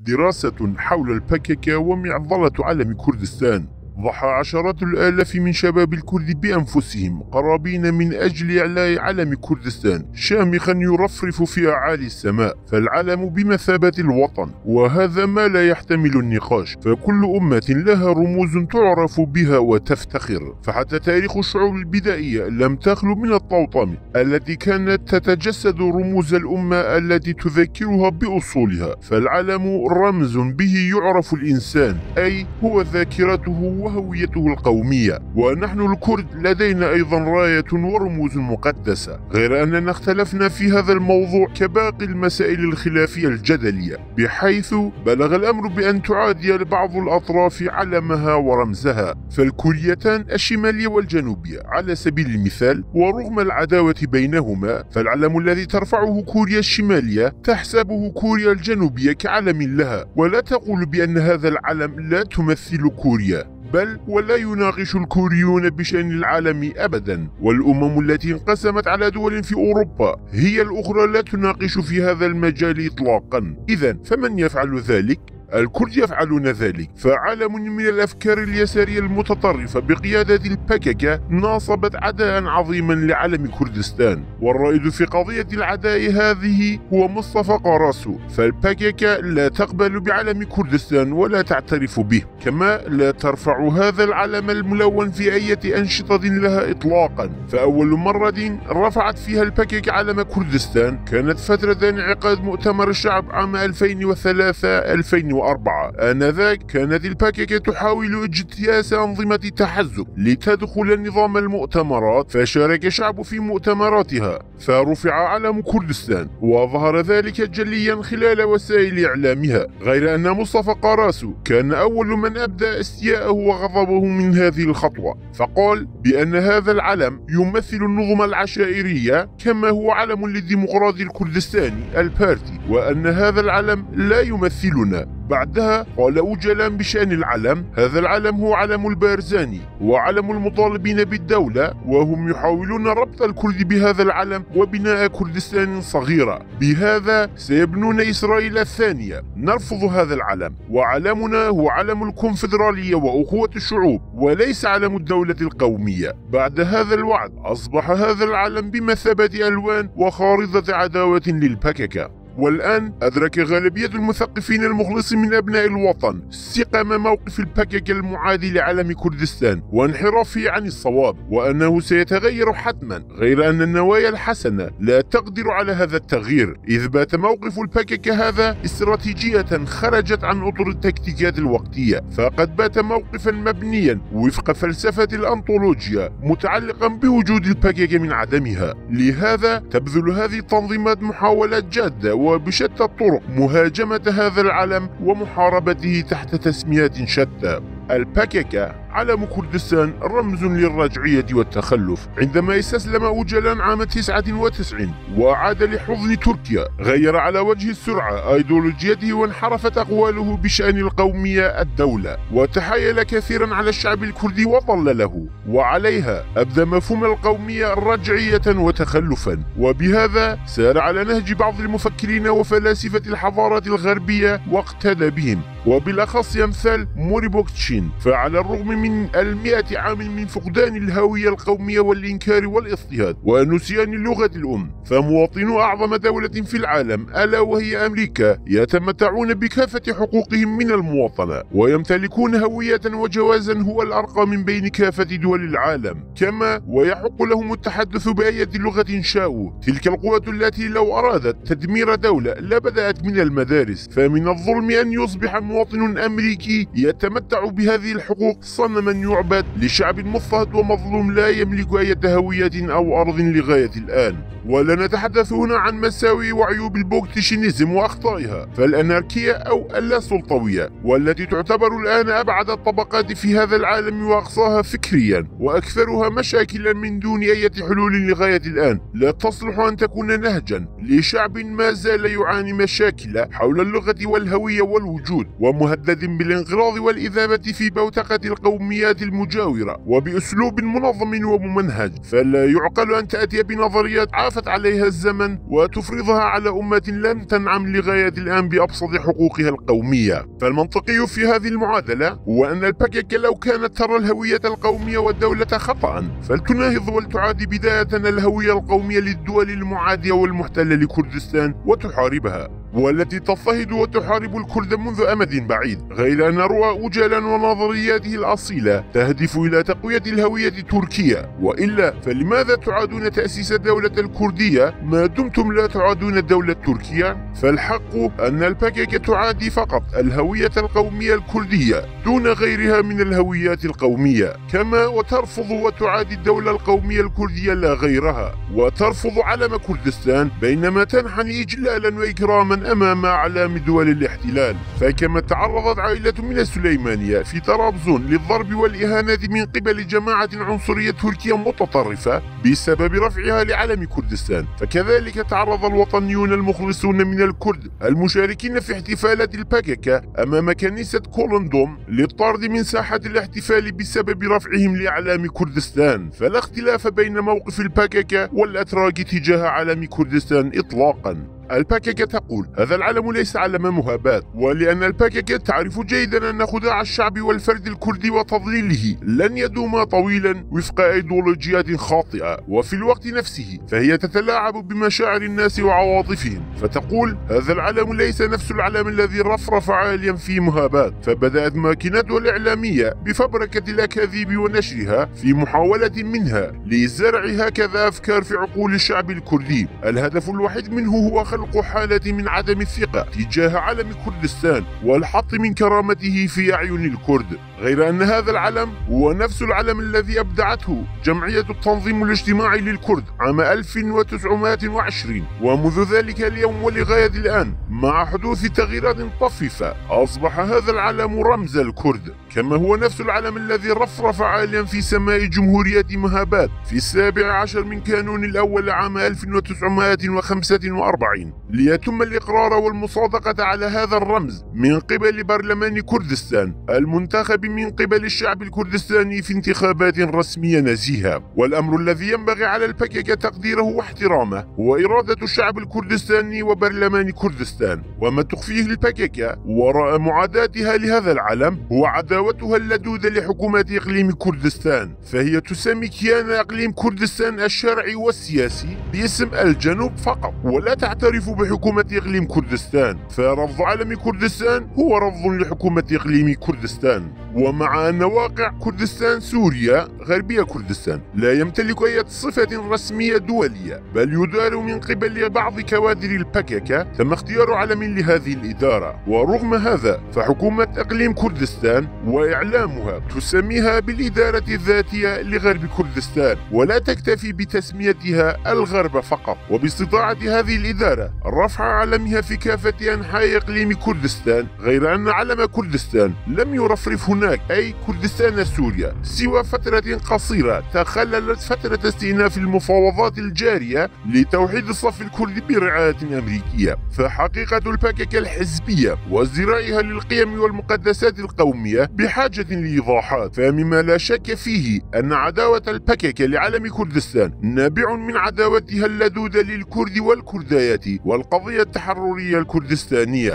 دراسة حول البككة ومعضلة علم كردستان. ضحى عشرات الآلاف من شباب الكرد بأنفسهم قرابين من أجل إعلاء علم كردستان شامخا يرفرف في أعالي السماء، فالعلم بمثابة الوطن، وهذا ما لا يحتمل النقاش، فكل أمة لها رموز تعرف بها وتفتخر. فحتى تاريخ الشعوب البدائية لم تخلو من الطوطمة التي كانت تتجسد رموز الأمة التي تذكرها بأصولها، فالعلم رمز به يعرف الإنسان، أي هو ذاكرته وهويته القومية. ونحن الكرد لدينا أيضا راية ورموز مقدسة، غير أننا اختلفنا في هذا الموضوع كباقي المسائل الخلافية الجدلية، بحيث بلغ الأمر بأن تعادي لبعض الأطراف علمها ورمزها، فالكوريتان الشمالية والجنوبية على سبيل المثال، ورغم العداوة بينهما فالعلم الذي ترفعه كوريا الشمالية تحسبه كوريا الجنوبية كعلم لها، ولا تقول بأن هذا العلم لا تمثل كوريا، بل ولا يناقش الكوريون بشأن العالم أبدا. والأمم التي انقسمت على دول في أوروبا هي الأخرى لا تناقش في هذا المجال إطلاقا. إذن فمن يفعل ذلك؟ الكرد يفعلون ذلك، فعالم من الأفكار اليسارية المتطرفة بقيادة البككة ناصبت عداء عظيما لعلم كردستان، والرائد في قضية العداء هذه هو مصطفى قراسو. فالبككة لا تقبل بعلم كردستان ولا تعترف به، كما لا ترفع هذا العلم الملون في أي أنشطة لها إطلاقا. فأول مرة رفعت فيها البككة علم كردستان كانت فترة انعقاد مؤتمر الشعب عام 2003-2004. آنذاك كانت البككة تحاول اجتياز أنظمة التحزب لتدخل نظام المؤتمرات، فشارك الشعب في مؤتمراتها، فرفع علم كردستان، وظهر ذلك جليا خلال وسائل إعلامها. غير أن مصطفى قراسو كان أول من أبدى استياءه وغضبه من هذه الخطوة، فقال بأن هذا العلم يمثل النظم العشائرية كما هو علم للديمقراطي الكردستاني البارتي، وأن هذا العلم لا يمثلنا. بعدها قال أوجلا بشأن العلم: هذا العلم هو علم البارزاني وعلم المطالبين بالدولة، وهم يحاولون ربط الكرد بهذا العلم وبناء كردستان صغيرة، بهذا سيبنون إسرائيل الثانية. نرفض هذا العلم، وعلمنا هو علم الكونفدرالية وأخوة الشعوب، وليس علم الدولة القومية. بعد هذا الوعد أصبح هذا العلم بمثابة ألوان وخارطة عداوة للبككة. والآن أدرك غالبية المثقفين المخلصين من أبناء الوطن استقام موقف البككة المعادي لعلم كردستان وانحرافه عن الصواب، وأنه سيتغير حتما، غير أن النوايا الحسنة لا تقدر على هذا التغيير، إذ بات موقف البككة هذا استراتيجية خرجت عن أطر التكتيكات الوقتية، فقد بات موقفا مبنيا وفق فلسفة الأنطولوجيا متعلقا بوجود البككة من عدمها. لهذا تبذل هذه التنظيمات محاولات جادة وبشتى الطرق مهاجمة هذا العلم ومحاربته تحت تسميات شتى. البككة علم كردستان رمز للرجعية والتخلف. عندما استسلم أوجلان عام 99 وعاد لحضن تركيا غير على وجه السرعة أيديولوجيته، وانحرفت أقواله بشأن القومية الدولة، وتحايل كثيرا على الشعب الكردي وضلله، وعليها أبدى مفهوم القومية رجعية وتخلفا، وبهذا سار على نهج بعض المفكرين وفلاسفة الحضارات الغربية واقتدى بهم، وبالأخص أمثال موريبوكتشين. فعلى الرغم من 100 عام من فقدان الهوية القومية والإنكار والاضطهاد ونسيان اللغة الأم، فمواطنو أعظم دولة في العالم ألا وهي أمريكا يتمتعون بكافة حقوقهم من المواطنة، ويمتلكون هوية وجوازا هو الأرقى من بين كافة دول العالم، كما ويحق لهم التحدث بأية لغة شاءوا. تلك القوة التي لو أرادت تدمير دولة لبدأت من المدارس، فمن الظلم أن يصبح مواطن أمريكي يتمتع بهذه الحقوق صنما يعبد لشعب مضطهد ومظلوم لا يملك أي هوية أو أرض لغاية الآن. ولا نتحدث هنا عن مساوئ وعيوب البوكتشينيزم وأخطائها، فالأناركية أو اللاسلطوية، والتي تعتبر الآن أبعد الطبقات في هذا العالم وأقصاها فكريا وأكثرها مشاكلا من دون أي حلول لغاية الآن، لا تصلح أن تكون نهجا لشعب ما زال يعاني مشاكل حول اللغة والهوية والوجود، ومهدد بالانقراض والإذابة في بوتقة القوميات المجاورة وبأسلوب منظم وممنهج. فلا يعقل أن تأتي بنظريات عافت عليها الزمن وتفرضها على أمة لم تنعم لغاية الآن بأبسط حقوقها القومية. فالمنطقي في هذه المعادلة هو أن الباكيكة لو كانت ترى الهوية القومية والدولة خطأ فلتناهض ولتعادي بداية الهوية القومية للدول المعادية والمحتلة لكردستان وتحاربها، والتي تضطهد وتحارب الكرد منذ أمد بعيد، غير أن رؤى أوجالا ونظرياته الأصيلة تهدف إلى تقوية الهوية التركية. وإلا فلماذا تعادون تأسيس الدولة الكردية ما دمتم لا تعادون الدولة التركية؟ فالحق أن الباكيكة تعادي فقط الهوية القومية الكردية دون غيرها من الهويات القومية، كما وترفض وتعادي الدولة القومية الكردية لا غيرها، وترفض علم كردستان بينما تنحني إجلالا وإكراما أمام أعلام دول الاحتلال. فكما تعرضت عائلة من السليمانية في طرابزون للضرب والإهانة من قبل جماعة عنصرية تركية متطرفة بسبب رفعها لعلم كردستان، فكذلك تعرض الوطنيون المخلصون من الكرد المشاركين في احتفالات الباكيكة أمام كنيسة كولندوم للطرد من ساحة الاحتفال بسبب رفعهم لأعلام كردستان. فلا اختلاف بين موقف الباكيكة والأتراك تجاه علم كردستان إطلاقا. الباكيكة تقول هذا العلم ليس علم مهابات، ولأن الباكيكة تعرف جيدا أن خداع الشعب والفرد الكردي وتضليله لن يدوم طويلا وفق أيديولوجيات خاطئة، وفي الوقت نفسه فهي تتلاعب بمشاعر الناس وعواطفهم، فتقول هذا العلم ليس نفس العلم الذي رفرف عاليا في مهابات. فبدأت ماكينتها الإعلامية بفبركة الأكاذيب ونشرها في محاولة منها لزرع هكذا أفكار في عقول الشعب الكردي الهدف الوحيد منه هو خلق حالة من عدم الثقة تجاه علم كردستان والحط من كرامته في أعين الكرد، غير أن هذا العلم هو نفس العلم الذي أبدعته جمعية التنظيم الاجتماعي للكرد عام 1920. ومنذ ذلك اليوم ولغاية الآن مع حدوث تغييرات طفيفة أصبح هذا العلم رمز الكرد، كما هو نفس العلم الذي رفرف عاليا في سماء جمهورية مهابات في 17 من كانون الأول عام 1945 ليتم الإقرار والمصادقة على هذا الرمز من قبل برلمان كردستان المنتخب من قبل الشعب الكردستاني في انتخابات رسمية نزيهة. والأمر الذي ينبغي على الباكيكة تقديره واحترامه هو إرادة الشعب الكردستاني وبرلمان كردستان، وما تخفيه الباكيكة وراء معاداتها لهذا العلم هو عداوتها اللدودة لحكومة إقليم كردستان. فهي تسمي كيان إقليم كردستان الشرعي والسياسي باسم الجنوب فقط، ولا تعترف بحكومة إقليم كردستان. فرفض علم كردستان هو رفض لحكومة إقليم كردستان. ومع أن واقع كردستان سوريا غربية كردستان لا يمتلك أي صفة رسمية دولية بل يدار من قبل بعض كوادر الباكيكة، تم اختيار علم لهذه الإدارة. ورغم هذا فحكومة إقليم كردستان وإعلامها تسميها بالإدارة الذاتية لغرب كردستان، ولا تكتفي بتسميتها الغرب فقط، وباستطاعة هذه الإدارة رفع علمها في كافة أنحاء إقليم كردستان، غير أن علم كردستان لم يرفرف هناك أي كردستان سوريا سوى فترة قصيرة تخللت فترة استئناف المفاوضات الجارية لتوحيد الصف الكردي برعاية أمريكية. فحقيقة الباكيكة الحزبية وازدراعها للقيم والمقدسات القومية بحاجة لإيضاحات، فمما لا شك فيه أن عداوة الباكيكة لعلم كردستان نابع من عداوتها اللدودة للكرد والكرديات والقضية التحررية الكردستانية.